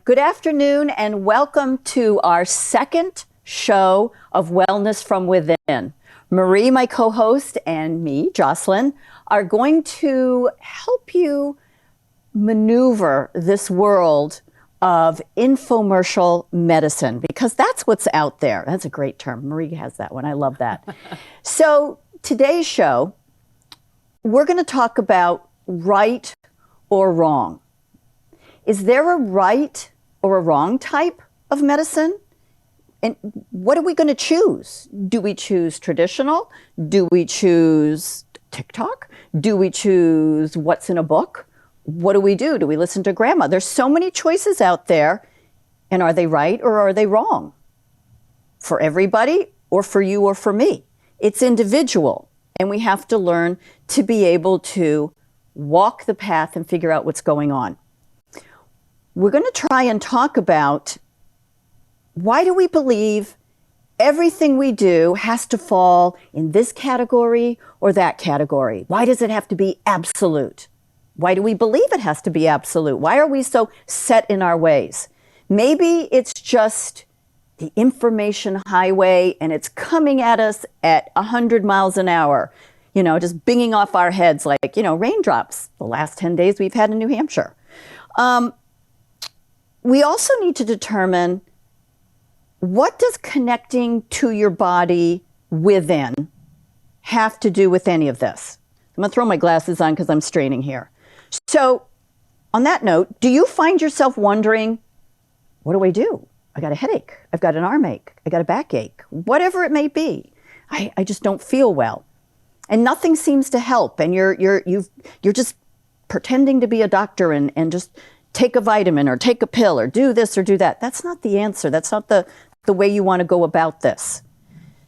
Good afternoon and welcome to our second show of Wellness from Within. Marie, my co-host, and me, Jocelyn, are going to help you maneuver this world of infomercial medicine, because that's what's out there. That's a great term. Marie has that one. I love that. So today's show, we're going to talk about right or wrong. Is there a right or a wrong type of medicine? And what are we going to choose? Do we choose traditional? Do we choose TikTok? Do we choose what's in a book? What do we do? Do we listen to grandma? There's so many choices out there. And are they right or are they wrong? For everybody or for you or for me? It's individual. And we have to learn to be able to walk the path and figure out what's going on. We're going to try and talk about, why do we believe everything we do has to fall in this category or that category? Why does it have to be absolute? Why do we believe it has to be absolute? Why are we so set in our ways? Maybe it's just the information highway and it's coming at us at 100 miles an hour, just binging off our heads like, raindrops the last 10 days we've had in New Hampshire. We also need to determine, what does connecting to your body within have to do with any of this? I'm going to throw my glasses on because I'm straining here. So on that note, do you find yourself wondering, what do I do? I got a headache. I've got an arm ache. I got a backache. Whatever it may be. I just don't feel well. And nothing seems to help. And you're just pretending to be a doctor and just take a vitamin or take a pill or do this or do that. That's not the answer. That's not the way you want to go about this.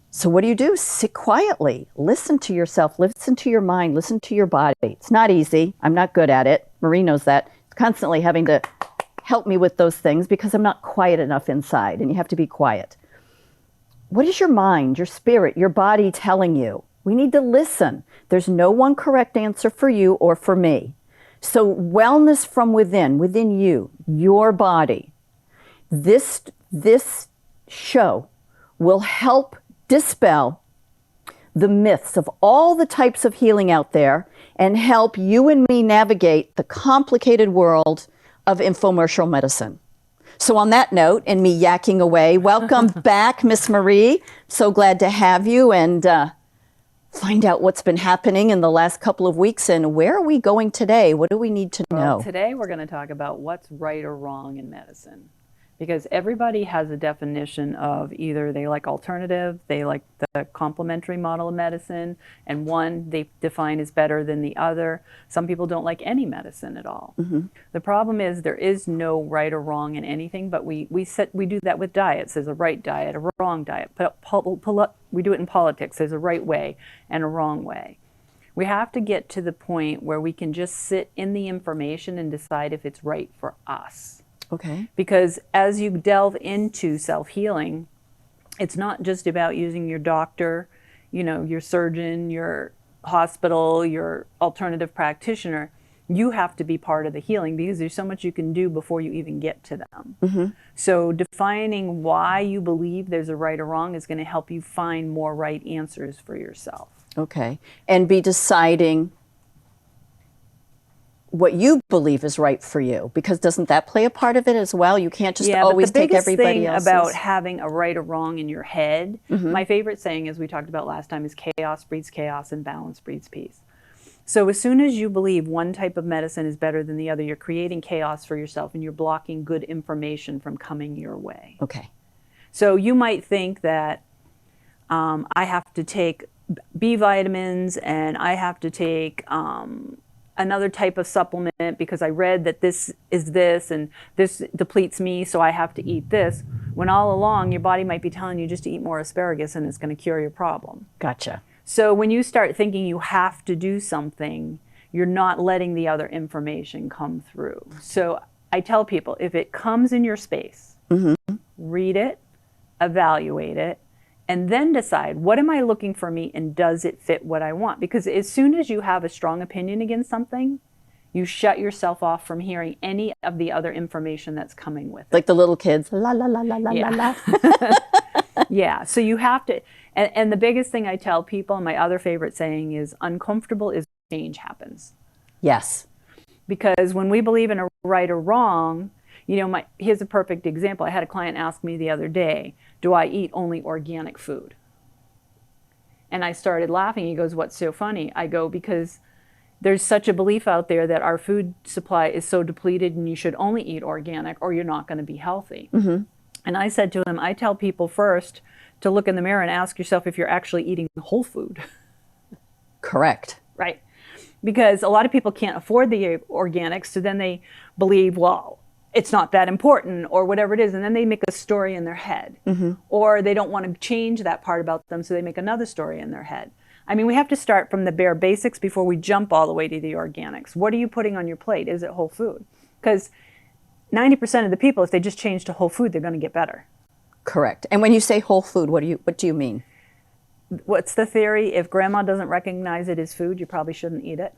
So what do? Sit quietly. Listen to yourself. Listen to your mind. Listen to your body. It's not easy. I'm not good at it. Marie knows that. Constantly having to help me with those things because I'm not quiet enough inside, and you have to be quiet. What is your mind, your spirit, your body telling you? We need to listen. There's no one correct answer for you or for me. So wellness from within you, your body. This show will help dispel the myths of all the types of healing out there and help you and me navigate the complicated world of infomercial medicine. So on that note, and me yakking away, welcome back, Miss Marie. So glad to have you and find out what's been happening in the last couple of weeks and where are we going today? What do we need to know? Well, today we're going to talk about what's right or wrong in medicine. Because everybody has a definition of either they like alternative, they like the complementary model of medicine, and one they define as better than the other. Some people don't like any medicine at all. Mm-hmm. The problem is there is no right or wrong in anything, but we do that with diets. There's a right diet, a wrong diet. We do it in politics. There's a right way and a wrong way. We have to get to the point where we can just sit in the information and decide if it's right for us. Okay. Because as you delve into self-healing, it's not just about using your doctor, your surgeon, your hospital, your alternative practitioner. You have to be part of the healing because there's so much you can do before you even get to them. Mm-hmm. So defining why you believe there's a right or wrong is going to help you find more right answers for yourself. Okay. And be deciding what you believe is right for you, because doesn't that play a part of it as well? You can't just always take everybody else's. The biggest thing about having a right or wrong in your head, mm-hmm. my favorite saying, as we talked about last time, is chaos breeds chaos and balance breeds peace. So as soon as you believe one type of medicine is better than the other, you're creating chaos for yourself and you're blocking good information from coming your way. Okay. So you might think that I have to take B vitamins and I have to take another type of supplement because I read that this is this and this depletes me, so I have to eat this, when all along your body might be telling you just to eat more asparagus and it's going to cure your problem. Gotcha. So when you start thinking you have to do something, you're not letting the other information come through. So I tell people, if it comes in your space, mm-hmm. read it, evaluate it, and then decide, what am I looking for me and does it fit what I want? Because as soon as you have a strong opinion against something, You shut yourself off from hearing any of the other information that's coming with it. Like the little kids, la la la la la Yeah. la la. Yeah, so you have to, and the biggest thing I tell people, and my other favorite saying is, uncomfortable is change happens. Yes. Because when we believe in a right or wrong, here's a perfect example. I had a client ask me the other day, do I eat only organic food? And I started laughing. He goes, what's so funny? I go, because there's such a belief out there that our food supply is so depleted and you should only eat organic or you're not going to be healthy. Mm-hmm. And I said to him, I tell people first to look in the mirror and ask yourself if you're actually eating whole food. Correct. Right. Because a lot of people can't afford the organics, so then they believe, well, it's not that important or whatever it is, and then they make a story in their head. Mm-hmm. Or they don't want to change that part about them, so they make another story in their head. I mean, we have to start from the bare basics before we jump all the way to the organics. What are you putting on your plate? Is it whole food? Because 90% of the people, if they just change to whole food, they're going to get better. Correct. And when you say whole food, what do you mean? What's the theory? If grandma doesn't recognize it as food, you probably shouldn't eat it.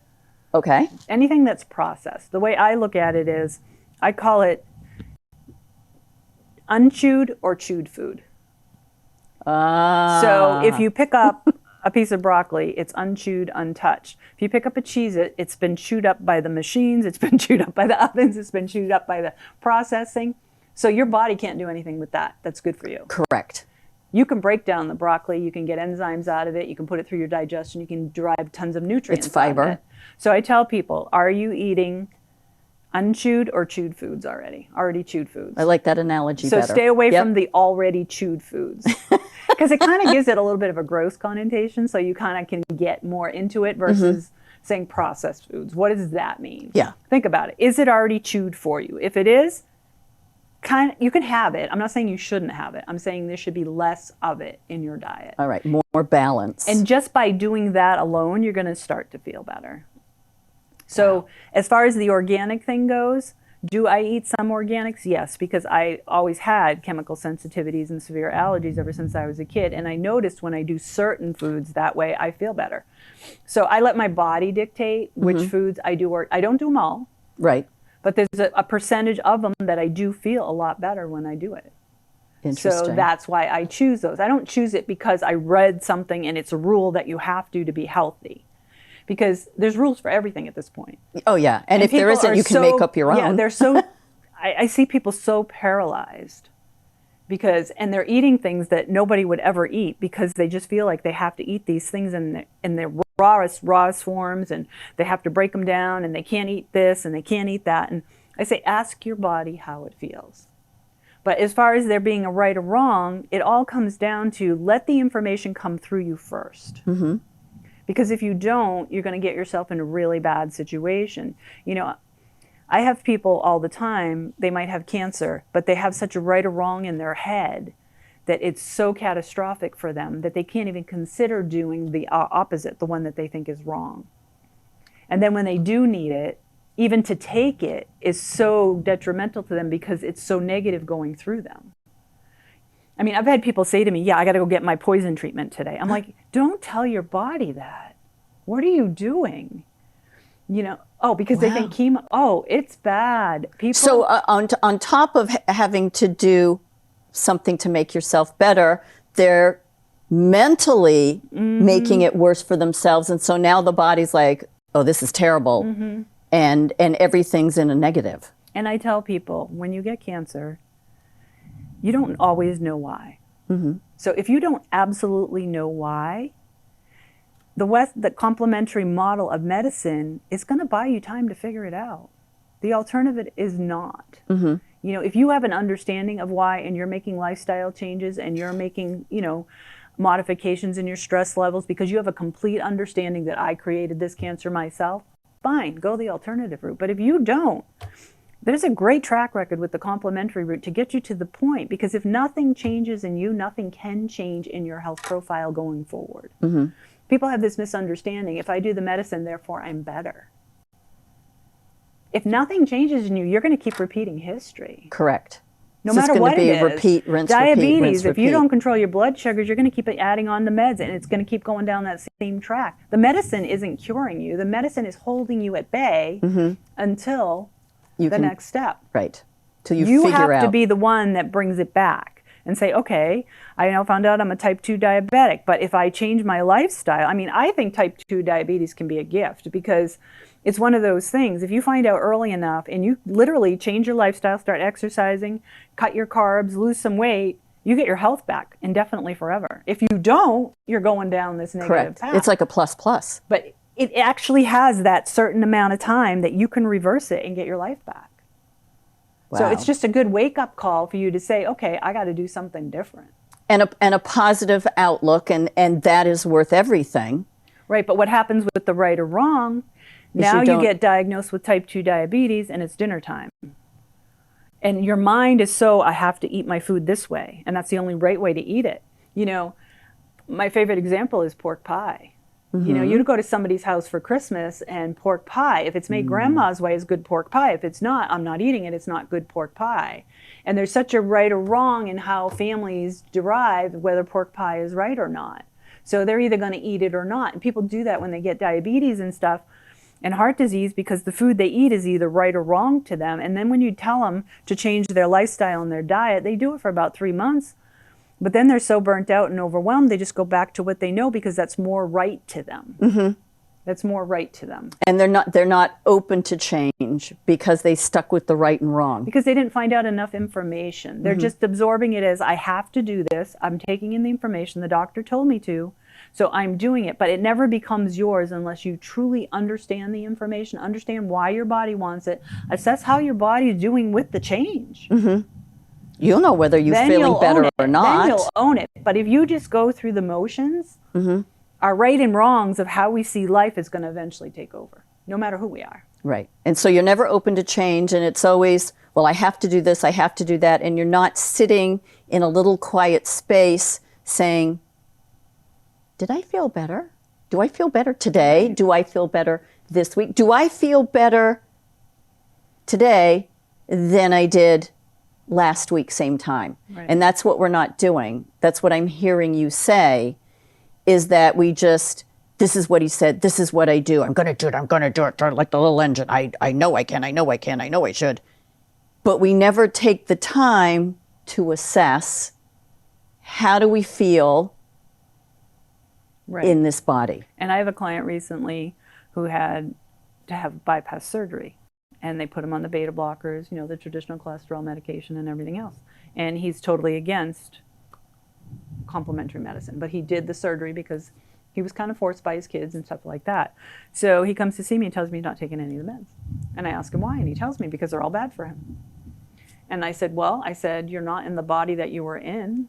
Okay. Anything that's processed. The way I look at it is, I call it unchewed or chewed food. So if you pick up a piece of broccoli, it's unchewed, untouched. If you pick up a Cheez-It, it's been chewed up by the machines, it's been chewed up by the ovens, it's been chewed up by the processing. So your body can't do anything with that. That's good for you. Correct. You can break down the broccoli, you can get enzymes out of it, you can put it through your digestion, you can derive tons of nutrients. It's fiber. Out of it. So I tell people, are you eating unchewed or chewed foods already? Already chewed foods. I like that analogy so better. Stay away from the already chewed foods. Because it kind of gives it a little bit of a gross connotation, so you kind of can get more into it versus saying processed foods. What does that mean? Yeah. Think about it. Is it already chewed for you? If it is, you can have it. I'm not saying you shouldn't have it. I'm saying there should be less of it in your diet. All right, more balance. And just by doing that alone, you're going to start to feel better. So as far as the organic thing goes, do I eat some organics? Yes, because I always had chemical sensitivities and severe allergies ever since I was a kid. And I noticed when I do certain foods that way, I feel better. So I let my body dictate which foods I do. I don't do them all. Right. But there's a percentage of them that I do feel a lot better when I do it. Interesting. So that's why I choose those. I don't choose it because I read something and it's a rule that you have to be healthy. Because there's rules for everything at this point. Oh, yeah. And if there isn't, you can make up your own. Yeah, they're so, I see people so paralyzed and they're eating things that nobody would ever eat because they just feel like they have to eat these things in their rawest forms, and they have to break them down, and they can't eat this and they can't eat that. And I say, ask your body how it feels. But as far as there being a right or wrong, it all comes down to let the information come through you first. Mm-hmm. Because if you don't, you're going to get yourself in a really bad situation. I have people all the time, they might have cancer, but they have such a right or wrong in their head that it's so catastrophic for them that they can't even consider doing the opposite, the one that they think is wrong. And then when they do need it, even to take it is so detrimental to them because it's so negative going through them. I mean, I've had people say to me, yeah, I got to go get my poison treatment today. I'm like, don't tell your body that. What are you doing? Because they think chemo, it's bad. People. So on top of having to do something to make yourself better, they're mentally making it worse for themselves. And so now the body's like, oh, this is terrible. And everything's in a negative. And I tell people, when you get cancer, you don't always know why. So if you don't absolutely know why, the complementary model of medicine is going to buy you time to figure it out. The alternative is not. If you have an understanding of why and you're making lifestyle changes and you're making, modifications in your stress levels because you have a complete understanding that I created this cancer myself, fine, go the alternative route. But if you don't, there's a great track record with the complementary route to get you to the point, because if nothing changes in you, nothing can change in your health profile going forward. People have this misunderstanding. If I do the medicine, therefore I'm better. If nothing changes in you, you're going to keep repeating history. Correct. No So matter it's going what to be it is. repeat, rinse, Diabetes, repeat, rinse, if you repeat. don't control your blood sugars, you're going to keep adding on the meds, and it's going to keep going down that same track. The medicine isn't curing you. The medicine is holding you at bay until the next step. Right. Till you You figure have to out. be the one that brings it back and say, okay, I now found out I'm a type 2 diabetic, but if I change my lifestyle, I mean, I think type 2 diabetes can be a gift because it's one of those things. If you find out early enough and you literally change your lifestyle, start exercising, cut your carbs, lose some weight, you get your health back indefinitely forever. If you don't, you're going down this negative Correct. path. It's like a plus plus. But it actually has that certain amount of time that you can reverse it and get your life back. Wow. So it's just a good wake-up call for you to say, okay, I got to do something different. And a positive outlook, and that is worth everything. Right, but what happens with the right or wrong, now you get diagnosed with type 2 diabetes and it's dinner time. And your mind is so, I have to eat my food this way, and that's the only right way to eat it. You know, my favorite example is pork pie. You know, you go to somebody's house for Christmas and pork pie, if it's made grandma's way, is good pork pie. If it's not, I'm not eating it, it's not good pork pie. And there's such a right or wrong in how families derive whether pork pie is right or not. So they're either going to eat it or not. And people do that when they get diabetes and stuff and heart disease because the food they eat is either right or wrong to them. And then when you tell them to change their lifestyle and their diet, they do it for about 3 months. But then they're so burnt out and overwhelmed, they just go back to what they know because that's more right to them. That's more right to them. And they're not open to change because they stuck with the right and wrong. Because they didn't find out enough information. They're just absorbing it as, I have to do this. I'm taking in the information. The doctor told me to. So I'm doing it. But it never becomes yours unless you truly understand the information, understand why your body wants it, assess how your body is doing with the change. You'll know whether you're Then feeling you'll better own it. or not. Then you'll own it. But if you just go through the motions, our right and wrongs of how we see life is going to eventually take over, no matter who we are. Right. And so you're never open to change, and it's always, well, I have to do this, I have to do that, and you're not sitting in a little quiet space saying, did I feel better? Do I feel better today? Do I feel better this week? Do I feel better today than I did last week, same time? Right. And that's what we're not doing. That's what I'm hearing you say, is that we just, this is what he said, this is what I do. I'm going to do it, I'm going to do it, like the little engine. I know I can, I know I can, I know I should. But we never take the time to assess, how do we feel in this body? And I have a client recently who had to have bypass surgery. And they put him on the beta blockers, you know, the traditional cholesterol medication and everything else. And he's totally against complementary medicine. But he did the surgery because he was kind of forced by his kids and stuff like that. So he comes to see me and tells me he's not taking any of the meds. And I ask him why, and he tells me because they're all bad for him. And I said, well, you're not in the body that you were in.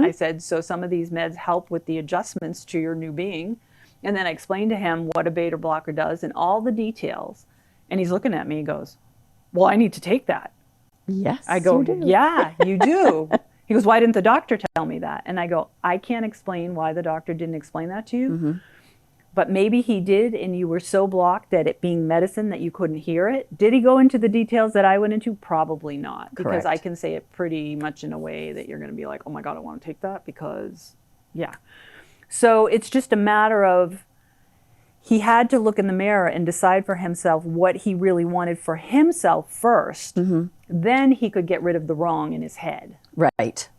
I said, so some of these meds help with the adjustments to your new being. And then I explained to him what a beta blocker does and all the details. And he's looking at me, he goes, well, I need to take that. Yes, I go, you do. yeah, you do. He goes, why didn't the doctor tell me that? And I go, I can't explain why the doctor didn't explain that to you. But maybe he did, and you were so blocked at it being medicine that you couldn't hear it. Did he go into the details that I went into? Probably not. Because Correct. I can say it pretty much in a way that you're going to be like, oh my God, I want to take that because, yeah. So it's just a matter of, he had to look in the mirror and decide for himself what he really wanted for himself first. Then he could get rid of the wrong in his head. Right.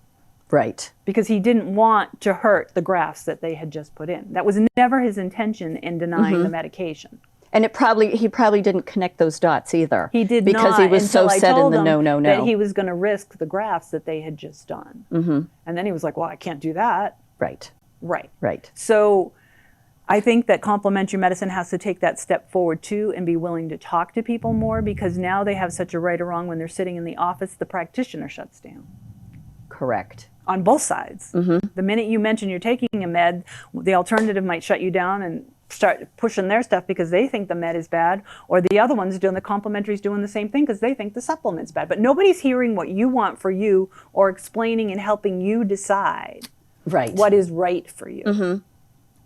Right. Because he didn't want to hurt the grafts that they had just put in. That was never his intention in denying the medication. And he probably didn't connect those dots either. He did because not, he was so until I set in told the him no. that he was going to risk the grafts that they had just done. And then he was like, well, I can't do that. Right. Right. Right. So I think that complementary medicine has to take that step forward too and be willing to talk to people more, because now they have such a right or wrong when they're sitting in the office, the practitioner shuts down. Correct. On both sides. The minute you mention you're taking a med, the alternative might shut you down and start pushing their stuff because they think the med is bad, or the other one's doing, the complementary's doing the same thing because they think the supplement's bad. But nobody's hearing what you want for you or explaining and helping you decide what is right for you.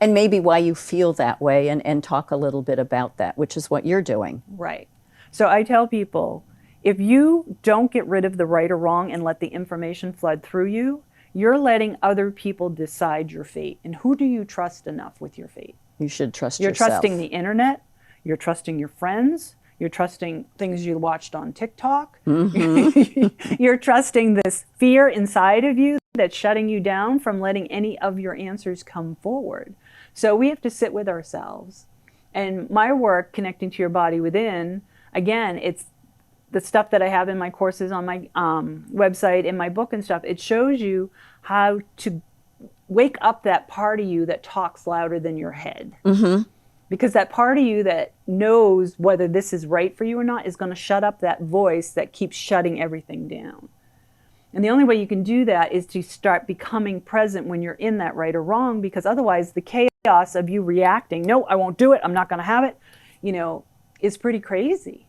And maybe why you feel that way, and talk a little bit about that, which is what you're doing. Right. So I tell people, if you don't get rid of the right or wrong and let the information flood through you, you're letting other people decide your fate. And who do you trust enough with your fate? You should trust You're yourself. trusting the internet. You're trusting your friends. You're trusting things you watched on TikTok. You're trusting this fear inside of you that's shutting you down from letting any of your answers come forward. So we have to sit with ourselves. And my work, connecting to your body within, again, it's the stuff that I have in my courses on my website, in my book and stuff. It shows you how to wake up that part of you that talks louder than your head. Because that part of you that knows whether this is right for you or not is going to shut up that voice that keeps shutting everything down. And the only way you can do that is to start becoming present when you're in that right or wrong, because otherwise the chaos of you reacting, no, I won't do it, I'm not going to have it, you know, is pretty crazy.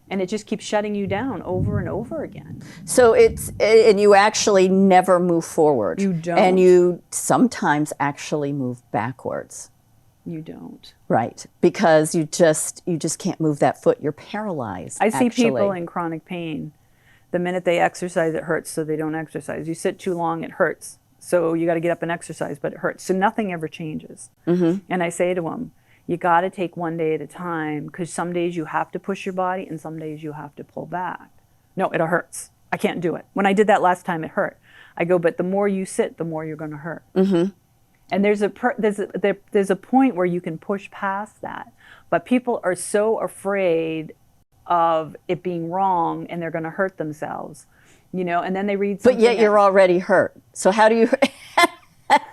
And it just keeps shutting you down over and over again. So and you actually never move forward. You don't. And you sometimes actually move backwards. You don't. Right. Because you just can't move that foot. You're paralyzed. I see people in chronic pain. The minute they exercise, it hurts, so they don't exercise. You sit too long, it hurts. So you got to get up and exercise, but it hurts. So nothing ever changes. And I say to them, you got to take one day at a time, because some days you have to push your body and some days you have to pull back. No, it hurts. I can't do it. When I did that last time, it hurt. I go, but the more you sit, the more you're going to hurt. And there's a point where you can push past that. But people are so afraid of it being wrong and they're going to hurt themselves, you know, and then they read something. But yet you're already hurt. So how do you...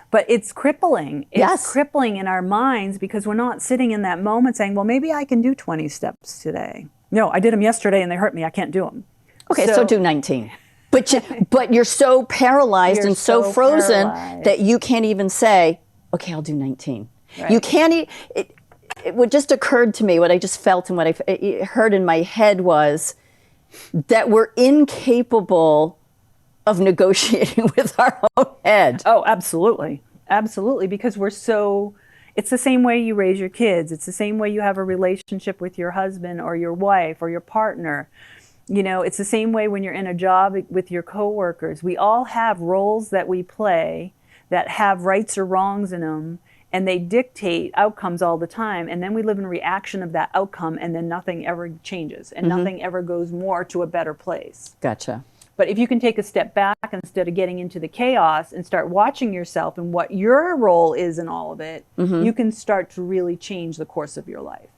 But it's crippling. It's crippling in our minds because we're not sitting in that moment saying, well, maybe I can do 20 steps today. No, I did them yesterday and they hurt me. I can't do them. Okay, so do 19. But you're so paralyzed and so frozen that you can't even say, okay, I'll do 19. Right. You can't... What just occurred to me, what I just felt and what I heard in my head was that we're incapable of negotiating with our own head. Oh, absolutely. Absolutely. Because we're so, it's the same way you raise your kids. It's the same way you have a relationship with your husband or your wife or your partner. You know, it's the same way when you're in a job with your coworkers. We all have roles that we play that have rights or wrongs in them, and they dictate outcomes all the time. And then we live in reaction of that outcome, and then nothing ever changes and nothing ever goes more to a better place. Gotcha. But if you can take a step back instead of getting into the chaos and start watching yourself and what your role is in all of it, you can start to really change the course of your life.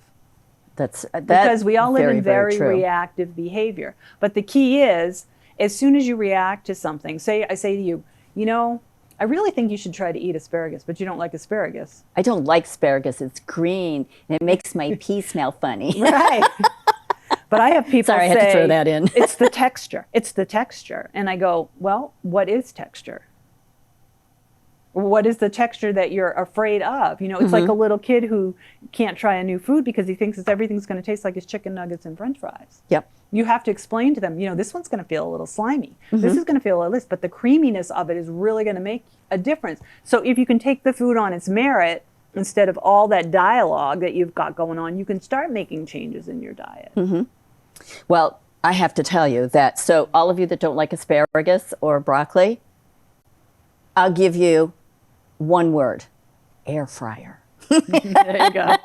That's because we all live in very true. Reactive behavior. But the key is, as soon as you react to something, I say to you, you know, I really think you should try to eat asparagus, but you don't like asparagus. I don't like asparagus. It's green and it makes my pee smell funny. Right. But I have people Sorry, say, I had to throw that in. It's the texture. It's the texture. And I go, well, what is texture? What is the texture that you're afraid of? You know, it's like a little kid who can't try a new food because he thinks everything's going to taste like his chicken nuggets and French fries. Yep. You have to explain to them, you know, this one's going to feel a little slimy. This is going to feel a little this, but the creaminess of it is really going to make a difference. So if you can take the food on its merit, instead of all that dialogue that you've got going on, you can start making changes in your diet. Well, I have to tell you that, so all of you that don't like asparagus or broccoli, I'll give you one word: air fryer. There you go.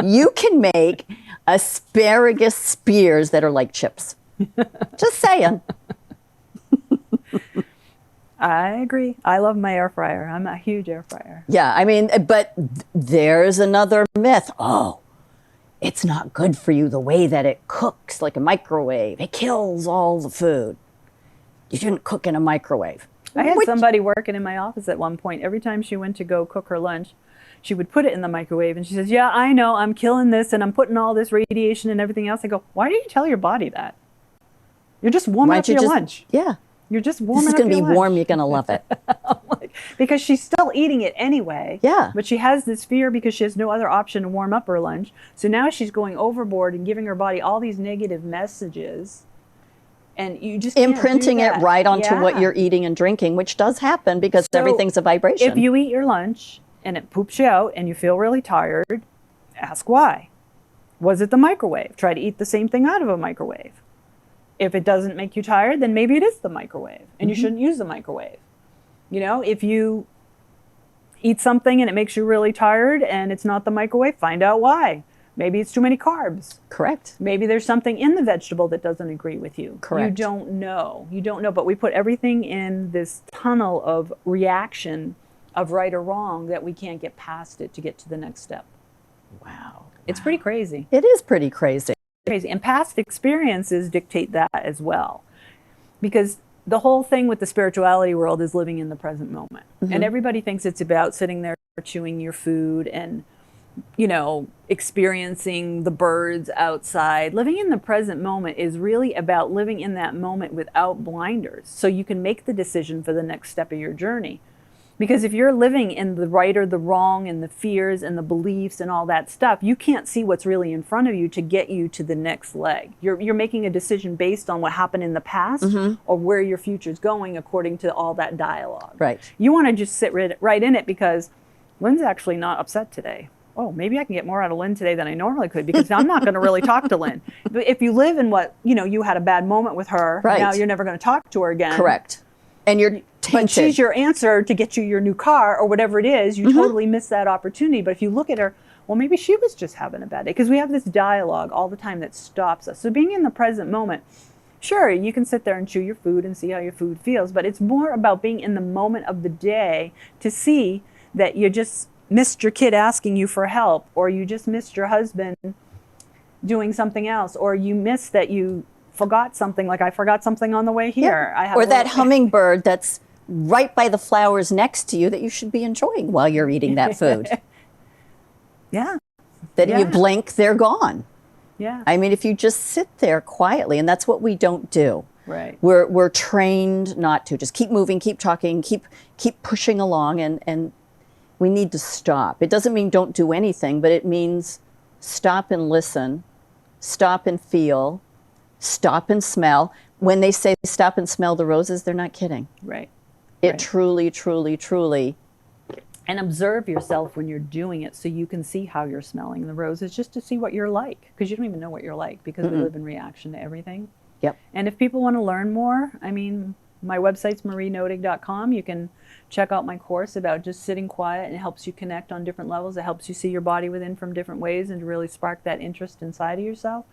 You can make asparagus spears that are like chips. Just saying. I agree. I love my air fryer. I'm a huge air fryer. Yeah, I mean, but there's another myth. Oh, it's not good for you the way that it cooks, like a microwave. It kills all the food. You shouldn't cook in a microwave. I had somebody working in my office at one point. Every time she went to go cook her lunch, she would put it in the microwave and she says, yeah, I know, I'm killing this and I'm putting all this radiation and everything else. I go, why do you tell your body that? You're just warming up your lunch. Yeah. You're just warming up your lunch. This is going to be warm. You're going to love it. Because she's still eating it anyway. Yeah. But she has this fear because she has no other option to warm up her lunch. So now she's going overboard and giving her body all these negative messages. And you just can't imprinting do that. It right onto what you're eating and drinking, which does happen because everything's a vibration. If you eat your lunch and it poops you out and you feel really tired, ask why. Was it the microwave? Try to eat the same thing out of a microwave. If it doesn't make you tired, then maybe it is the microwave, and you shouldn't use the microwave. If you eat something and it makes you really tired and it's not the microwave, find out why. Maybe it's too many carbs. Correct. Maybe there's something in the vegetable that doesn't agree with you. Correct. You don't know. But we put everything in this tunnel of reaction of right or wrong that we can't get past it to get to the next step. Wow. It's pretty crazy. It is pretty crazy. And past experiences dictate that as well. Because the whole thing with the spirituality world is living in the present moment. And everybody thinks it's about sitting there chewing your food and experiencing the birds outside. Living in the present moment is really about living in that moment without blinders, so you can make the decision for the next step of your journey. Because if you're living in the right or the wrong and the fears and the beliefs and all that stuff, you can't see what's really in front of you to get you to the next leg. You're making a decision based on what happened in the past or where your future's going according to all that dialogue. Right. You want to just sit right in it, because Lynn's actually not upset today. Oh, maybe I can get more out of Lynn today than I normally could, because I'm not going to really talk to Lynn. But if you live in what, you had a bad moment with her, now you're never going to talk to her again. Correct. And you're tainted. But she's your answer to get you your new car or whatever it is. You totally miss that opportunity. But if you look at her, well, maybe she was just having a bad day, because we have this dialogue all the time that stops us. So being in the present moment, sure, you can sit there and chew your food and see how your food feels, but it's more about being in the moment of the day to see that you just missed your kid asking you for help, or you just missed your husband doing something else, or you missed that you forgot something, like I forgot something on the way here. Or that hummingbird that's right by the flowers next to you that you should be enjoying while you're eating that food. Yeah. That you blink, they're gone. Yeah. I mean, if you just sit there quietly, and that's what we don't do. Right. We're trained not to. Just keep moving, keep talking, keep pushing along, and we need to stop. It doesn't mean don't do anything, but it means stop and listen, stop and feel, stop and smell. When they say stop and smell the roses, they're not kidding. Right. It truly, truly, truly. And observe yourself when you're doing it, so you can see how you're smelling the roses, just to see what you're like, because you don't even know what you're like, because we live in reaction to everything. Yep. And if people want to learn more, I mean, my website's marienodig.com. You can check out my course about just sitting quiet, and it helps you connect on different levels. It helps you see your body within from different ways and to really spark that interest inside of yourself.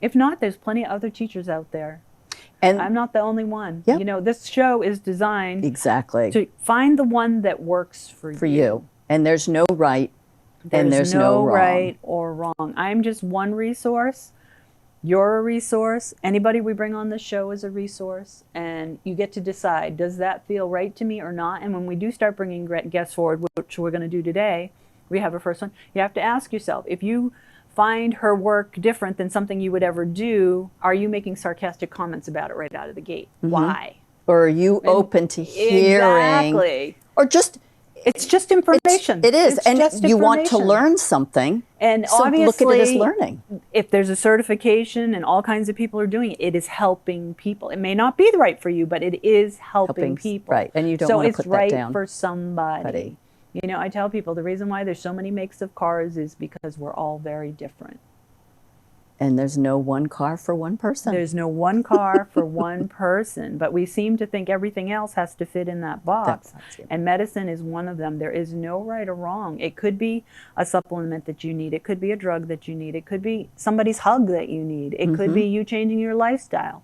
If not, there's plenty of other teachers out there. And I'm not the only one. Yep. This show is designed exactly to find the one that works for you. And there's no right and there's no wrong. Right or wrong. I'm just one resource. You're a resource. Anybody we bring on this show is a resource, and you get to decide, does that feel right to me or not? And when we do start bringing guests forward, which we're going to do today, we have a first one, you have to ask yourself, if you find her work different than something you would ever do, are you making sarcastic comments about it right out of the gate? Why? Or are you open to hearing? Exactly. Or just... It's just information. It is. It's and just you want to learn something. And so obviously, look at it as learning. If there's a certification and all kinds of people are doing it, it is helping people. It may not be right for you, but it is helping people. Right. And you don't want to put that down. So it's right for somebody. I tell people the reason why there's so many makes of cars is because we're all very different. And there's no one car for one person. There's no one car for one person, but we seem to think everything else has to fit in that box. And medicine is one of them. There is no right or wrong. It could be a supplement that you need. It could be a drug that you need. It could be somebody's hug that you need. It could be you changing your lifestyle.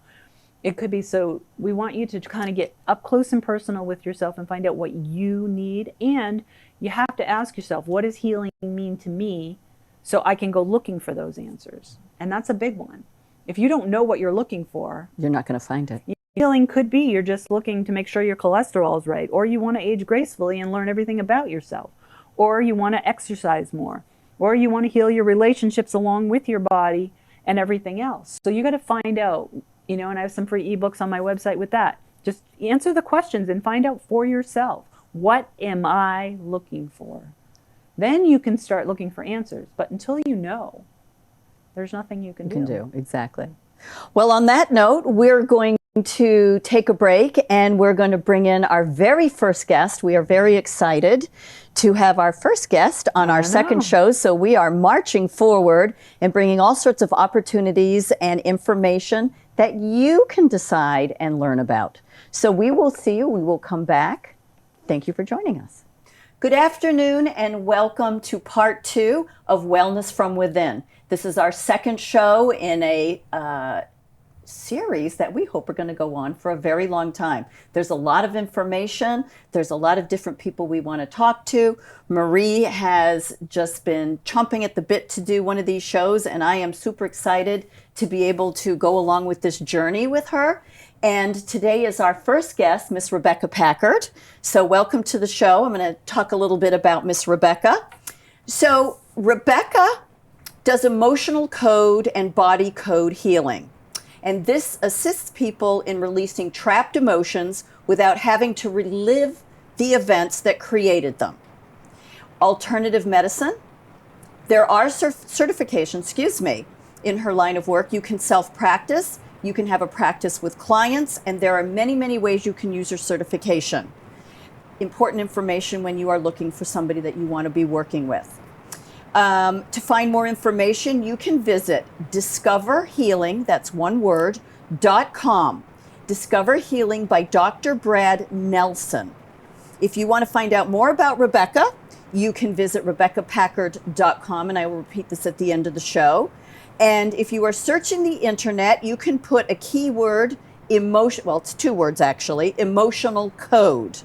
It could be, so we want you to kind of get up close and personal with yourself and find out what you need. And you have to ask yourself, what does healing mean to me, so I can go looking for those answers? And that's a big one. If you don't know what you're looking for, you're not going to find it. Healing could be you're just looking to make sure your cholesterol is right, or you want to age gracefully and learn everything about yourself, or you want to exercise more, or you want to heal your relationships along with your body and everything else. So you got to find out, and I have some free ebooks on my website with that. Just answer the questions and find out for yourself, what am I looking for? Then you can start looking for answers. But until you know, there's nothing you can do. Exactly. Well, on that note, we're going to take a break, and we're going to bring in our very first guest. We are very excited to have our first guest on our second show. So we are marching forward and bringing all sorts of opportunities and information that you can decide and learn about. So we will see you. We will come back. Thank you for joining us. Good afternoon and welcome to part 2 of Wellness from Within. This is our second show in a series that we hope are going to go on for a very long time. There's a lot of information. There's a lot of different people we want to talk to. Marie has just been chomping at the bit to do one of these shows, and I am super excited to be able to go along with this journey with her. And today is our first guest, Miss Rebecca Packard. So welcome to the show. I'm going to talk a little bit about Miss Rebecca. So Rebecca does emotional code and body code healing. And this assists people in releasing trapped emotions without having to relive the events that created them. Alternative medicine. There are certifications, in her line of work. You can self-practice. You can have a practice with clients, and there are many, many ways you can use your certification. Important information when you are looking for somebody that you want to be working with. To find more information, you can visit discoverhealing, that's one word, .com. Discover Healing by Dr. Brad Nelson. If you want to find out more about Rebecca, you can visit RebeccaPackard.com, and I will repeat this at the end of the show. And if you are searching the internet, you can put a keyword, it's 2 words actually, emotional code.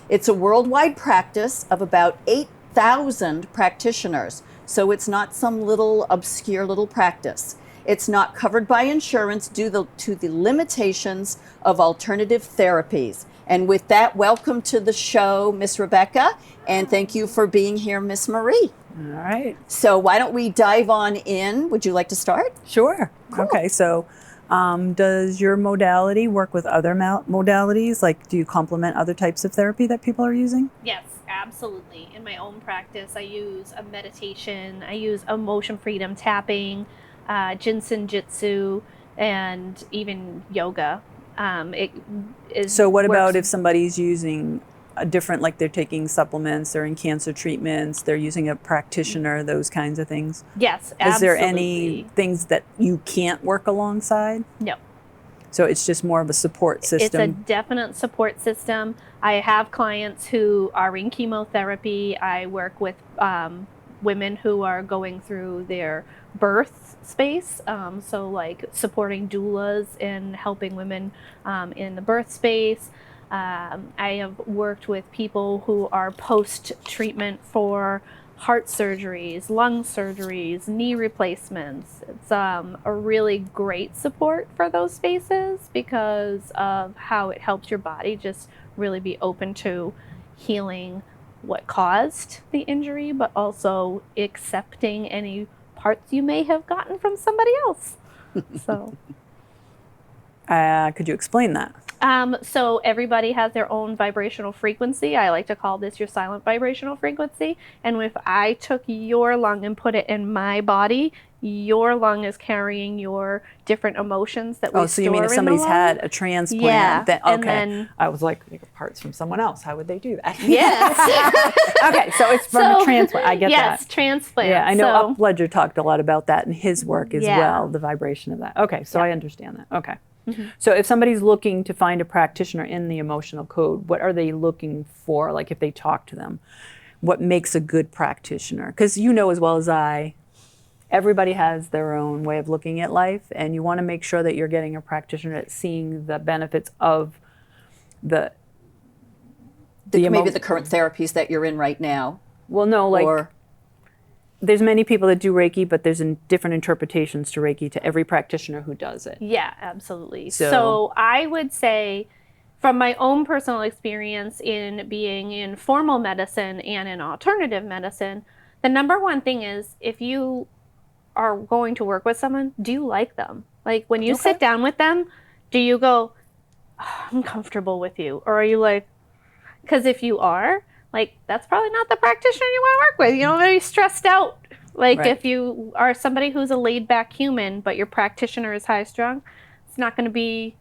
It's a worldwide practice of about 8,000 practitioners. So it's not some little obscure little practice. It's not covered by insurance due to the limitations of alternative therapies. And with that, welcome to the show, Miss Rebecca, and thank you for being here, Miss Marie. All right. So why don't we dive on in? Would you like to start? Sure. Cool. Okay, so does your modality work with other modalities? Like, do you complement other types of therapy that people are using? Yes, absolutely. In my own practice, I use a meditation, I use emotion freedom tapping, Jinsen Jitsu, and even yoga. So what about if somebody's using a different, like they're taking supplements, they're in cancer treatments, they're using a practitioner, those kinds of things? Yes, absolutely. Is there any things that you can't work alongside? No. So it's just more of a support system? It's a definite support system. I have clients who are in chemotherapy. I work with women who are going through their birth space. So like supporting doulas and helping women in the birth space. I have worked with people who are post-treatment for heart surgeries, lung surgeries, knee replacements. It's a really great support for those spaces because of how it helps your body just really be open to healing what caused the injury, but also accepting any parts you may have gotten from somebody else. So, could you explain that? So everybody has their own vibrational frequency. I like to call this your silent vibrational frequency. And if I took your lung and put it in my body, your lung is carrying your different emotions that we store in the lung. Oh, so you mean if somebody's had a transplant? Yeah. Then, okay. And then, I was like, parts from someone else. How would they do that? yes. Okay, so it's from a transplant. I get that. Yes, transplant. Yeah, I know Up Ledger talked a lot about that in his work as Yeah. well, the vibration of that. Okay, so Yeah. I understand that. Okay. Mm-hmm. So if somebody's looking to find a practitioner in the emotional code, what are they looking for? Like if they talk to them, what makes a good practitioner? Because you know as well as I, everybody has their own way of looking at life, and you want to make sure that you're getting a practitioner that's seeing the benefits of maybe the current therapies that you're in right now. Well, no, like there's many people that do Reiki, but there's different interpretations to Reiki to every practitioner who does it. Yeah, absolutely. So I would say, from my own personal experience in being in formal medicine and in alternative medicine, the number one thing is if you are going to work with someone, do you like them? Like when you sit down with them, do you go, oh, I'm comfortable with you? Or are you like, because if you are, like, that's probably not the practitioner you want to work with. You know, very stressed out. Like if you are somebody who's a laid back human, but your practitioner is high strung, it's not going to be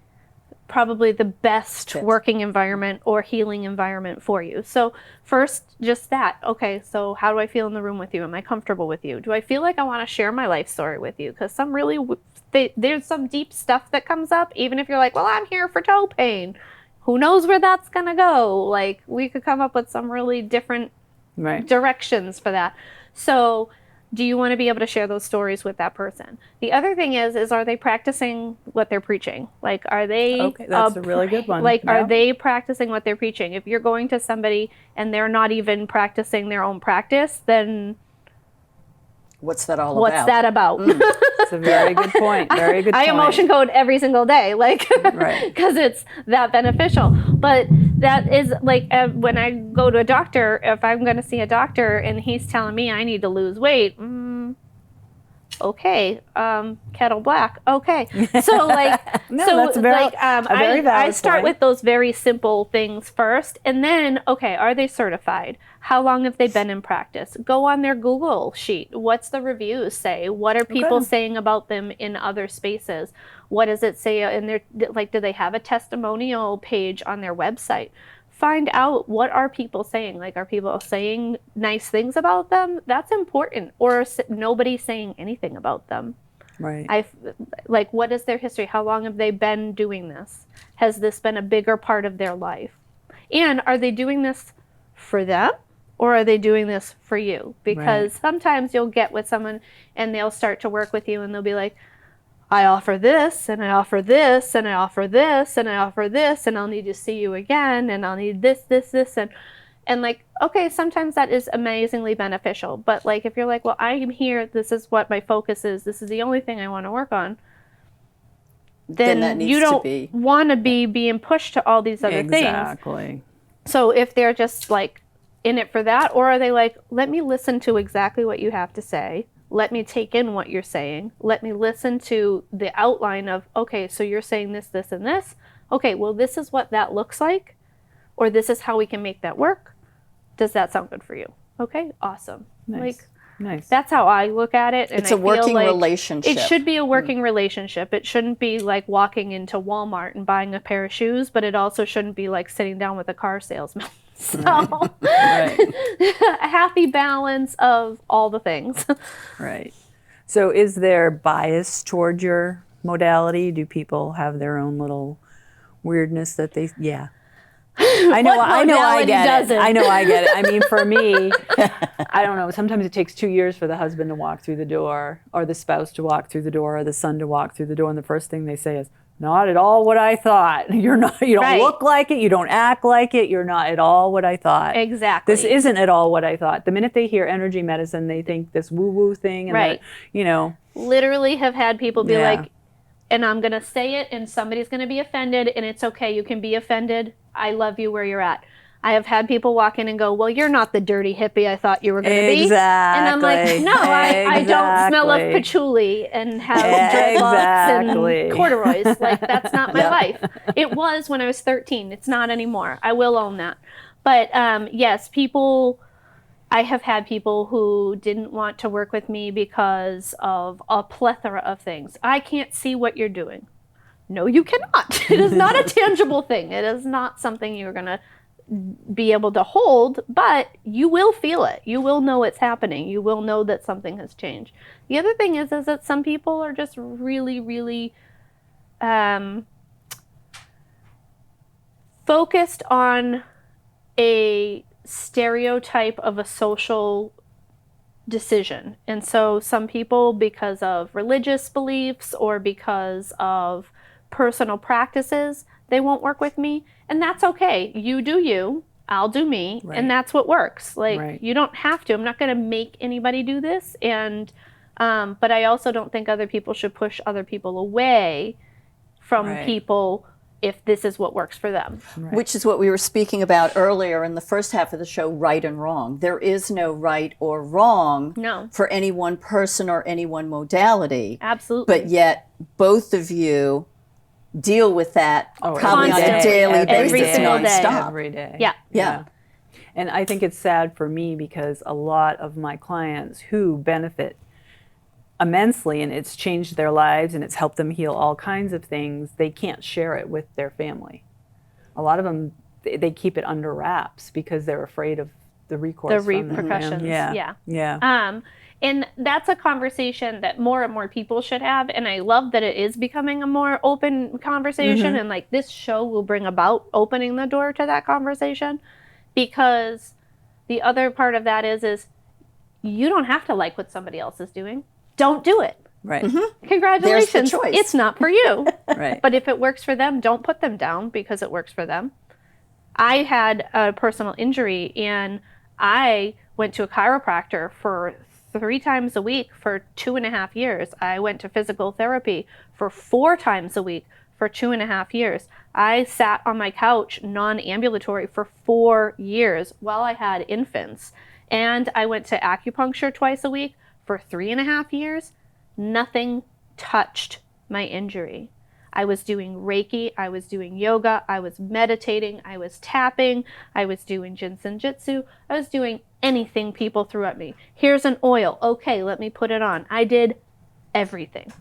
probably the best Fit. working environment or healing environment for you. So first, just that. Okay, so how do I feel in the room with you? Am I comfortable with you? Do I feel like I want to share my life story with you? Because there's some deep stuff that comes up, even if you're like, well, I'm here for toe pain. Who knows where that's going to go? Like, we could come up with some really different directions for that. So do you want to be able to share those stories with that person? The other thing is are they practicing what they're preaching? Like, are they... Okay, that's a really good one. Like, are they practicing what they're preaching? If you're going to somebody and they're not even practicing their own practice, then... What's that all What's about? that about? That's a very good point. Very good point. I emotion code every single day, like, because it's that beneficial. But that is like when I go to a doctor, if I'm going to see a doctor and he's telling me I need to lose weight, okay, kettle black, okay. So like, that's very, I start point. with those very simple things first, and then, okay, are they certified? How long have they been in practice? Go on their Google sheet. What's the reviews say? What are people saying about them in other spaces? What does it say in their, like, do they have a testimonial page on their website? Find out, what are people saying? Like, are people saying nice things about them? That's important. Or nobody saying anything about them. Right. Like, what is their history? How long have they been doing this? Has this been a bigger part of their life? And are they doing this for them? Or are they doing this for you? Because sometimes you'll get with someone and they'll start to work with you and they'll be like, I offer this, and I offer this, and I offer this, and I offer this, and I'll need to see you again, and I'll need this, and like, okay, sometimes that is amazingly beneficial. But like, if you're like, well, I am here, this is what my focus is, this is the only thing I want to work on, then that needs you don't to be want to be being pushed to all these other things. Exactly. So if they're just like in it for that, or are they like, let me listen to exactly what you have to say. Let me take in what you're saying. Let me listen to the outline of, okay, so you're saying this, this, and this. Okay, well, this is what that looks like, or this is how we can make that work. Does that sound good for you? Okay, awesome. Nice. Like, that's how I look at it. And it's a working like relationship. It should be a working relationship. It shouldn't be like walking into Walmart and buying a pair of shoes, but it also shouldn't be like sitting down with a car salesman. So a happy balance of all the things. Right. So is there bias toward your modality? Do people have their own little weirdness that they, I know I get it. I know I get it. I mean, for me, I don't know, sometimes it takes 2 years for the husband to walk through the door, or the spouse to walk through the door, or the son to walk through the door, and the first thing they say is, not at all what I thought. You don't look like it, you don't act like it, you're not at all what I thought. Exactly. This isn't at all what I thought. The minute they hear energy medicine, they think this woo-woo thing, and literally have had people be like, and I'm going to say it, and somebody's going to be offended, and it's okay, you can be offended. I love you where you're at. I have had people walk in and go, well, you're not the dirty hippie I thought you were going to be. Exactly. And I'm like, no, I don't smell of patchouli and have dreadlocks and corduroys. Like, that's not my life. It was when I was 13. It's not anymore. I will own that. But yes, I have had people who didn't want to work with me because of a plethora of things. I can't see what you're doing. No, you cannot. It is not a tangible thing. It is not something you're going to be able to hold, but you will feel it. You will know it's happening. You will know that something has changed. The other thing is that some people are just really, really focused on a stereotype of a social decision. And so some people, because of religious beliefs or because of personal practices, they won't work with me. And that's okay. You do you, I'll do me, and that's what works. Like, you don't have to. I'm not going to make anybody do this. And but I also don't think other people should push other people away from people if this is what works for them. Which is what we were speaking about earlier in the first half of the show, right and wrong. There is no right or wrong for any one person or any one modality. Absolutely. But yet, both of you deal with that probably on a daily basis, nonstop. Every day. Yeah. And I think it's sad for me because a lot of my clients who benefit immensely, and it's changed their lives, and it's helped them heal all kinds of things, they can't share it with their family. A lot of them, they keep it under wraps because they're afraid of the recourse, The from them. repercussions. Yeah. And that's a conversation that more and more people should have. And I love that it is becoming a more open conversation. And like this show will bring about opening the door to that conversation, because the other part of that is you don't have to like what somebody else is doing. Don't do it. Right. Congratulations. There's the choice. It's not for you. Right. But if it works for them, don't put them down because it works for them. I had a personal injury and I went to a chiropractor for 3 times a week for 2.5 years. I went to physical therapy for 4 times a week for 2.5 years. I sat on my couch non-ambulatory for 4 years while I had infants. And I went to acupuncture twice a week for 3.5 years. Nothing touched my injury. I was doing Reiki, I was doing yoga, I was meditating, I was tapping, I was doing Jinsen Jitsu, I was doing anything people threw at me. Here's an oil, okay, let me put it on. I did everything.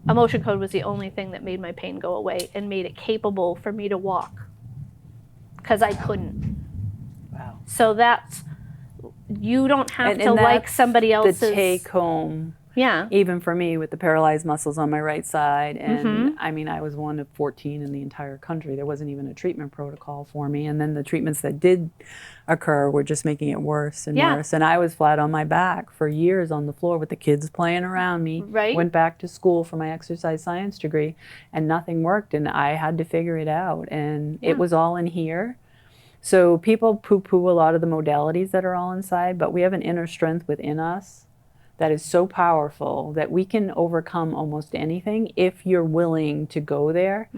Emotion code was the only thing that made my pain go away and made it capable for me to walk, because I couldn't. Wow. So that's, you don't have And to like that's somebody else's. the take home. Yeah. Even for me with the paralyzed muscles on my right side. And I mean, I was one of 14 in the entire country. There wasn't even a treatment protocol for me. And then the treatments that did occur were just making it worse and worse. And I was flat on my back for years on the floor with the kids playing around me. Right. Went back to school for my exercise science degree and nothing worked. And I had to figure it out. And it was all in here. So people poo-poo a lot of the modalities that are all inside, but we have an inner strength within us that is so powerful that we can overcome almost anything if you're willing to go there.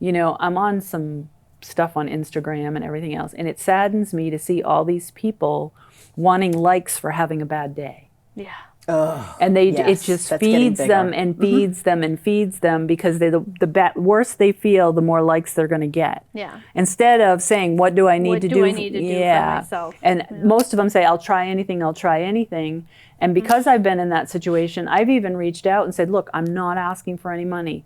You know, I'm on some stuff on Instagram and everything else, and it saddens me to see all these people wanting likes for having a bad day. Yeah. Oh, And they yes, it just that's getting feeds them bigger. and feeds them and feeds them because the worse they feel, the more likes they're going to get. Yeah. Instead of saying, what do I need What to do do? I need to do for myself? And most of them say, I'll try anything, I'll try anything. And because I've been in that situation, I've even reached out and said, look, I'm not asking for any money.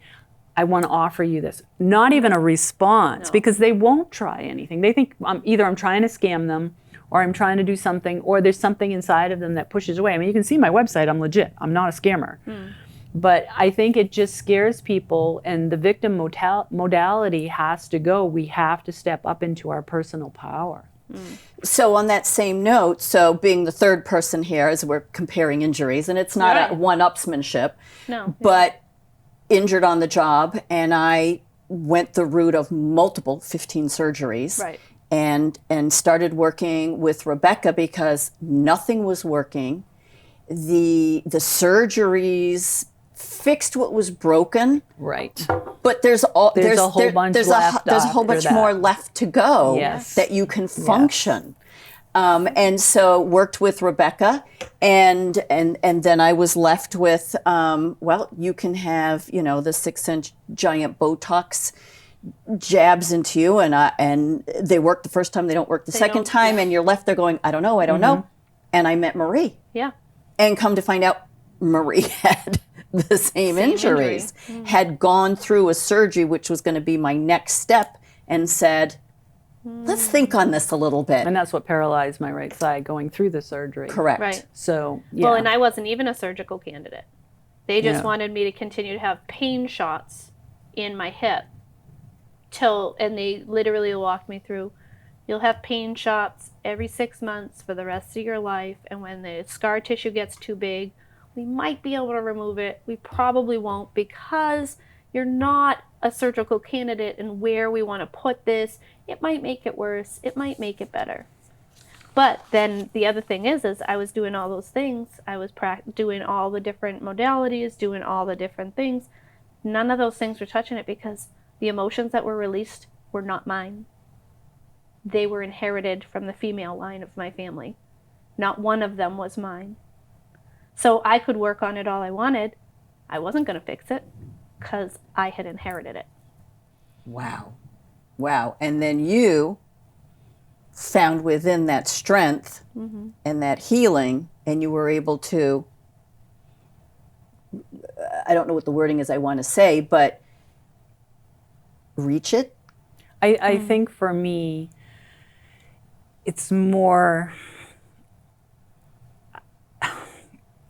I want to offer you this. Not even a response, because they won't try anything. They think either I'm trying to scam them, or I'm trying to do something, or there's something inside of them that pushes away. I mean, you can see my website, I'm legit. I'm not a scammer. But I think it just scares people, and the victim modality has to go. We have to step up into our personal power. So on that same note, so being the third person here as we're comparing injuries, and it's not a one-upsmanship, but injured on the job, and I went the route of multiple 15 surgeries. Right. And started working with Rebecca because nothing was working. The surgeries fixed what was broken. Right. But there's a whole bunch more left to go that you can function. And so worked with Rebecca, and then I was left with well, you can have, you know, the 6-inch giant Botox jabs into you, and they work the first time, they don't work the second time, and you're left there going, I don't know. And I met Marie. Yeah. And come to find out, Marie had the same injuries, had gone through a surgery, which was going to be my next step, and said, let's think on this a little bit. And that's what paralyzed my right side, going through the surgery. Correct. Right. So, yeah. Well, and I wasn't even a surgical candidate. They just wanted me to continue to have pain shots in my hip and they literally walked me through, you'll have pain shots every 6 months for the rest of your life, and when the scar tissue gets too big, we might be able to remove it. We probably won't, because you're not a surgical candidate, and where we want to put this, it might make it worse, it might make it better. But then the other thing is I was doing all those things. I was doing all the different modalities, doing all the different things. None of those things were touching it, because the emotions that were released were not mine. They were inherited from the female line of my family. Not one of them was mine. So I could work on it all I wanted. I wasn't going to fix it because I had inherited it. Wow. And then you found within that strength and that healing, and you were able to I don't know what the wording is I want to say, but reach it? I think for me, it's more,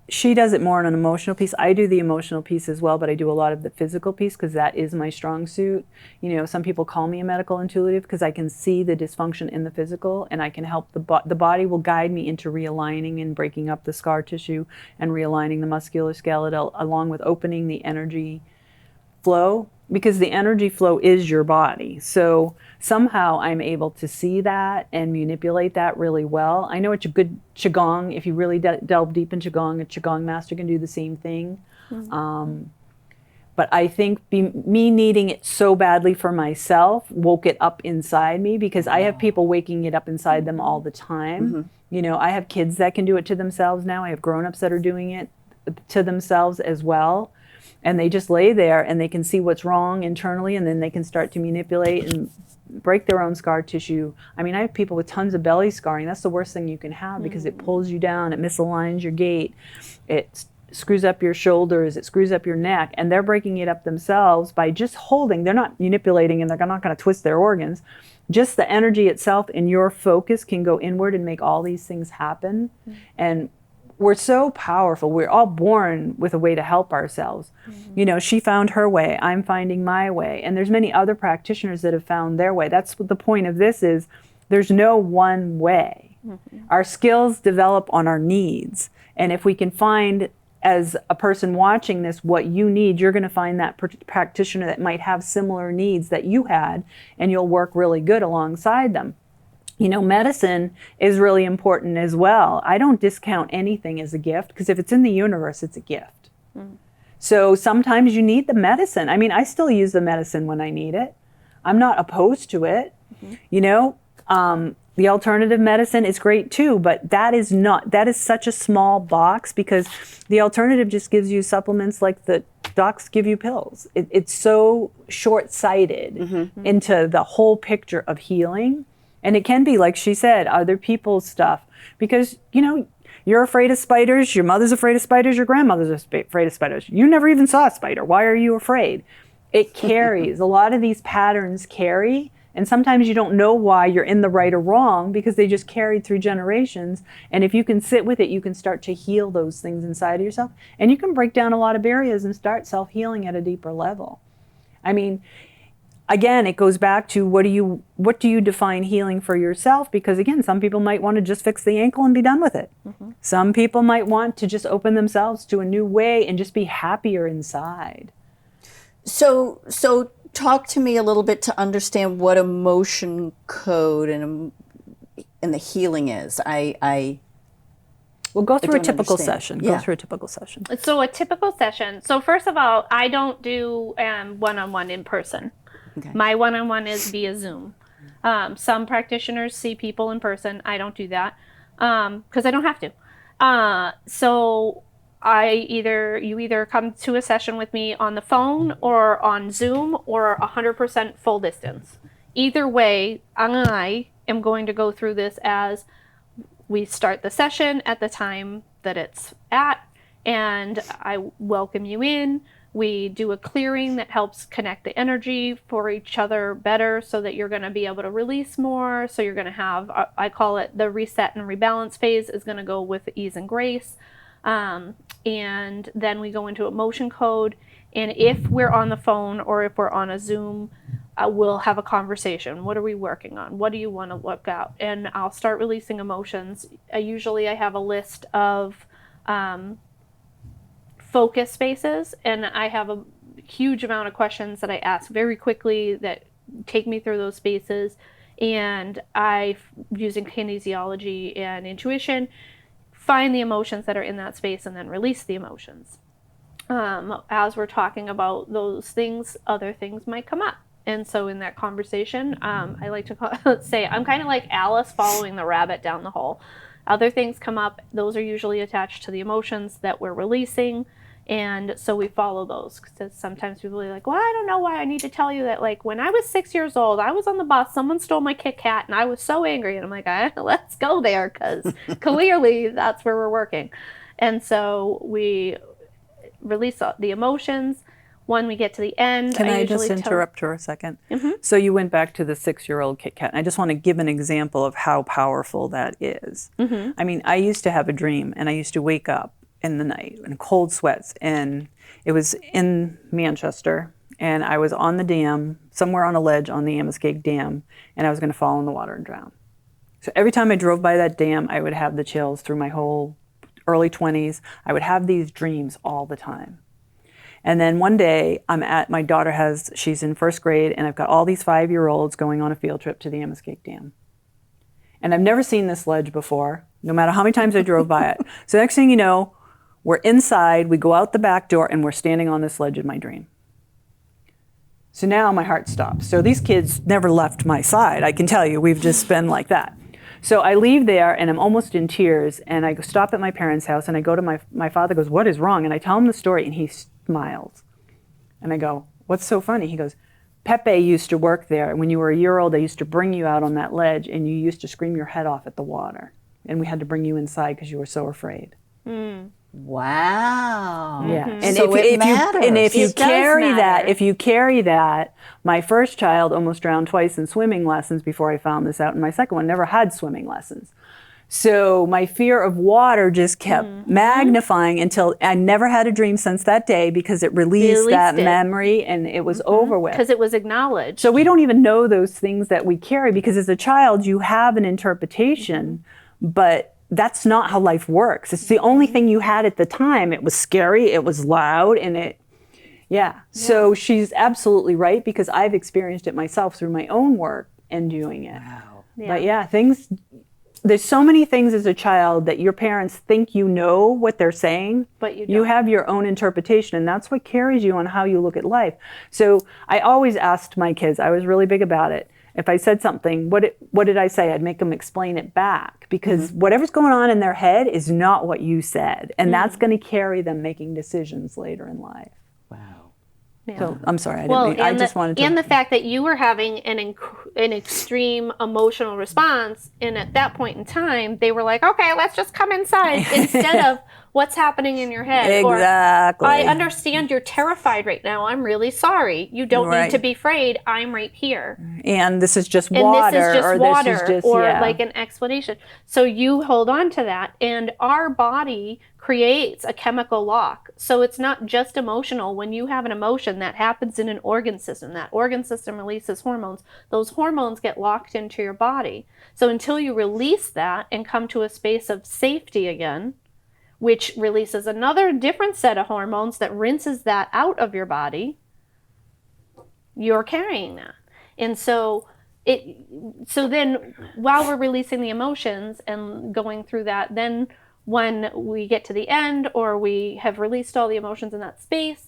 she does it more on an emotional piece. I do the emotional piece as well, but I do a lot of the physical piece because that is my strong suit. You know, some people call me a medical intuitive because I can see the dysfunction in the physical, and I can help the body will guide me into realigning and breaking up the scar tissue and realigning the musculoskeletal, along with opening the energy flow, because the energy flow is your body. So somehow I'm able to see that and manipulate that really well. I know it's a good Qigong. If you really delve deep in Qigong, a Qigong master can do the same thing. But I think me needing it so badly for myself woke it up inside me, because I have people waking it up inside them all the time. You know, I have kids that can do it to themselves now. I have grown-ups that are doing it to themselves as well. And they just lay there and they can see what's wrong internally, and then they can start to manipulate and break their own scar tissue. I mean, I have people with tons of belly scarring. That's the worst thing you can have, because it pulls you down, it misaligns your gait, it screws up your shoulders, it screws up your neck, and they're breaking it up themselves by just holding. They're not manipulating, and they're not going to twist their organs. Just the energy itself and your focus can go inward and make all these things happen. And we're so powerful. We're all born with a way to help ourselves. You know, she found her way, I'm finding my way, and there's many other practitioners that have found their way. That's what the point of this is. There's no one way. Our skills develop on our needs, and if we can find, as a person watching this, what you need, you're going to find that practitioner that might have similar needs that you had, and you'll work really good alongside them. You know, medicine is really important as well. I don't discount anything as a gift, because if it's in the universe, it's a gift. So sometimes you need the medicine. I mean, I still use the medicine when I need it. I'm not opposed to it. You know, the alternative medicine is great too, but that is such a small box, because the alternative just gives you supplements like the docs give you pills. It's so short-sighted into the whole picture of healing. And it can be, like she said, other people's stuff. Because, you know, you're afraid of spiders, your mother's afraid of spiders, your grandmother's afraid of spiders. You never even saw a spider. Why are you afraid? It carries. A lot of these patterns carry. And sometimes you don't know why you're in the right or wrong, because they just carried through generations. And if you can sit with it, you can start to heal those things inside of yourself. And you can break down a lot of barriers and start self-healing at a deeper level. I mean, again, it goes back to what do you define healing for yourself? Because again, some people might want to just fix the ankle and be done with it. Some people might want to just open themselves to a new way and just be happier inside. So talk to me a little bit to understand what emotion code and the healing is. We'll go through a typical understand. session. Yeah. Go through a typical session. So a typical session. So first of all, I don't do one-on-one in person. Okay. My one-on-one is via Zoom. Some practitioners see people in person. I don't do that because I don't have to. So you either come to a session with me on the phone or on Zoom or 100% full distance. Either way, I am going to go through this as we start the session at the time that it's at, and I welcome you in. We do a clearing that helps connect the energy for each other better, so that you're going to be able to release more. So you're going to have, I call it the reset and rebalance phase, is going to go with ease and grace. And then we go into emotion code. And if we're on the phone or if we're on a Zoom, we'll have a conversation. What are we working on? What do you want to look at? And I'll start releasing emotions. Usually I have a list of focus spaces, and I have a huge amount of questions that I ask very quickly that take me through those spaces. And using kinesiology and intuition, find the emotions that are in that space and then release the emotions. As we're talking about those things, other things might come up. And so in that conversation, I like to say I'm kind of like Alice following the rabbit down the hole. Other things come up. Those are usually attached to the emotions that we're releasing. And so we follow those, because sometimes people are like, well, I don't know why I need to tell you that, like, when I was 6 years old, I was on the bus, someone stole my Kit Kat, and I was so angry. And I'm like, let's go there, because clearly that's where we're working. And so we release the emotions. When we get to the end, Can I just usually interrupt for a second? Mm-hmm. So you went back to the 6-year-old Kit Kat, and I just want to give an example of how powerful that is. Mm-hmm. I mean, I used to have a dream, and I used to wake up in the night in cold sweats, and it was in Manchester, and I was on the dam, somewhere on a ledge on the Amoskeag Dam, and I was going to fall in the water and drown. So every time I drove by that dam, I would have the chills through my whole early 20s. I would have these dreams all the time. And then one day, my daughter she's in first grade, and I've got all these 5-year-olds going on a field trip to the Amoskeag Dam. And I've never seen this ledge before, no matter how many times I drove by it. So next thing you know, we're inside, we go out the back door, and we're standing on this ledge in my dream. So now my heart stops. So these kids never left my side, I can tell you. We've just been like that. So I leave there, and I'm almost in tears, and I stop at my parents' house, and I go to my father goes, "What is wrong?" And I tell him the story, and he smiles. And I go, "What's so funny?" He goes, "Pepe used to work there, and when you were a year old, I used to bring you out on that ledge, and you used to scream your head off at the water. And we had to bring you inside because you were so afraid." Wow. Yeah. And So it matters. if you It does carry that, my first child almost drowned twice in swimming lessons before I found this out, and my second one never had swimming lessons. So my fear of water just kept magnifying until I never had a dream since that day because it released that memory and it was over with. Because it was acknowledged. So we don't even know those things that we carry because as a child you have an interpretation, but that's not how life works. It's the only thing you had at the time. It was scary, it was loud, and So she's absolutely right because I've experienced it myself through my own work and doing it. Wow. But there's so many things as a child that your parents think you know what they're saying, but you don't. You have your own interpretation, and that's what carries you on how you look at life. So I always asked my kids, I was really big about it. If I said something, what did I say? I'd make them explain it back because whatever's going on in their head is not what you said. And that's going to carry them making decisions later in life. Wow. Yeah. So I'm sorry, And the fact that you were having an extreme emotional response, and at that point in time, they were like, "Okay, let's just come inside," instead of what's happening in your head. Exactly. Or, "I understand you're terrified right now. I'm really sorry. You don't need to be afraid. I'm right here. And this is just And water. this is just water," this is just, or like an explanation. So you hold on to that, and our body creates a chemical lock. So it's not just emotional. When you have an emotion, that happens in an organ system. That organ system releases hormones. Those hormones get locked into your body. So until you release that and come to a space of safety again, which releases another different set of hormones that rinses that out of your body, you're carrying that. And so then while we're releasing the emotions and going through that, then when we get to the end or we have released all the emotions in that space,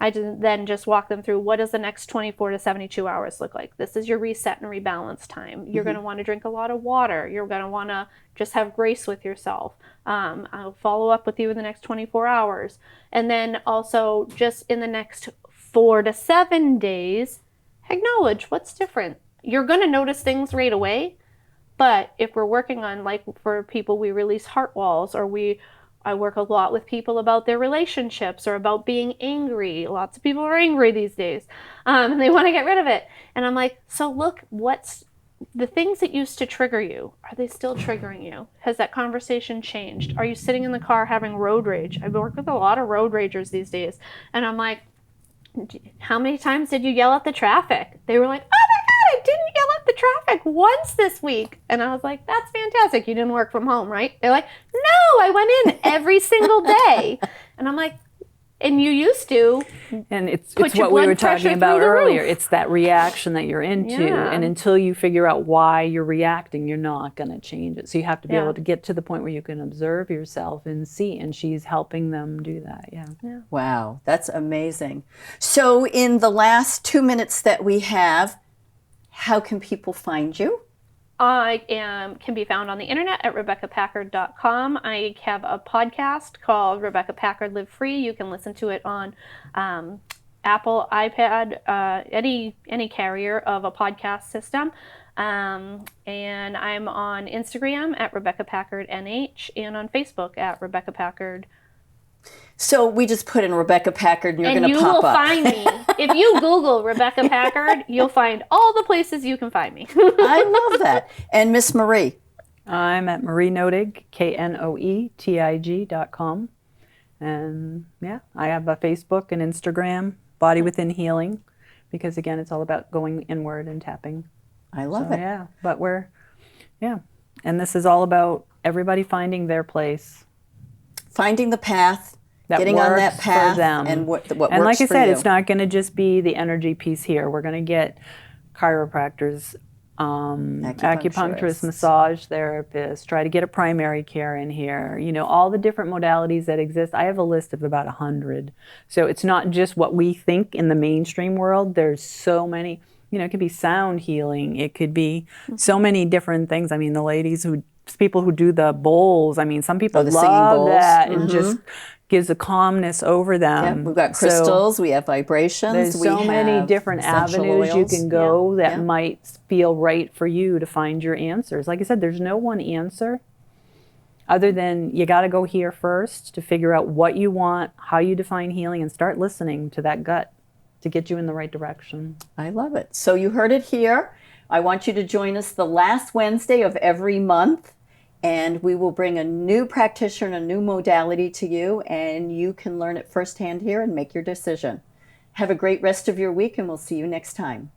I then just walk them through what does the next 24 to 72 hours look like. This is your reset and rebalance time. You're going to want to drink a lot of water. You're going to want to just have grace with yourself. I'll follow up with you in the next 24 hours. And then also just in the next 4 to 7 days, acknowledge what's different. You're going to notice things right away. But if we're working on, like for people, we release heart walls, or I work a lot with people about their relationships or about being angry. Lots of people are angry these days, and they want to get rid of it. And I'm like, so look, what's the things that used to trigger you? Are they still triggering you? Has that conversation changed? Are you sitting in the car having road rage? I work with a lot of road ragers these days, and I'm like, how many times did you yell at the traffic? They were like, "Oh my God, I didn't yell at the traffic once this week." And I was like, "That's fantastic. You didn't work from home, right?" They're like, "No, I went in every single day." And I'm like, "And you used to." And it's what we were talking about earlier. It's that reaction that you're into. Yeah. And until you figure out why you're reacting, you're not going to change it. So you have to be able to get to the point where you can observe yourself and see. And she's helping them do that. Yeah. Wow, that's amazing. So in the last 2 minutes that we have, how can people find you? I can be found on the internet at RebeccaPackard.com. I have a podcast called Rebecca Packard Live Free. You can listen to it on Apple, iPad, any carrier of a podcast system. And I'm on Instagram at Rebecca Packard NH and on Facebook at Rebecca Packard So we just put in Rebecca Packard and you're going to pop up. And you will find me. If you Google Rebecca Packard, you'll find all the places you can find me. I love that. And Miss Marie? I'm at Marie Notig, KNOETIG.com. And yeah, I have a Facebook and Instagram, Body Within Healing, because again, it's all about going inward and tapping. I love it. Yeah, but and this is all about everybody finding their place. Finding the path, that getting on that works path, for them. and what and works like I for said, you. it's not going to just be the energy piece here. We're going to get chiropractors, acupuncturists, massage therapists, try to get a primary care in here, all the different modalities that exist. I have a list of about 100. So it's not just what we think in the mainstream world. There's so many, it could be sound healing. It could be so many different things. I mean, people who do the bowls, some people love that and just gives a calmness over them. Yeah, we've got crystals, we have vibrations. There's so many different avenues you can go that might feel right for you to find your answers. Like I said, there's no one answer other than you got to go here first to figure out what you want, how you define healing, and start listening to that gut to get you in the right direction. I love it. So you heard it here. I want you to join us the last Wednesday of every month. And we will bring a new practitioner, a new modality to you, and you can learn it firsthand here and make your decision. Have a great rest of your week, and we'll see you next time.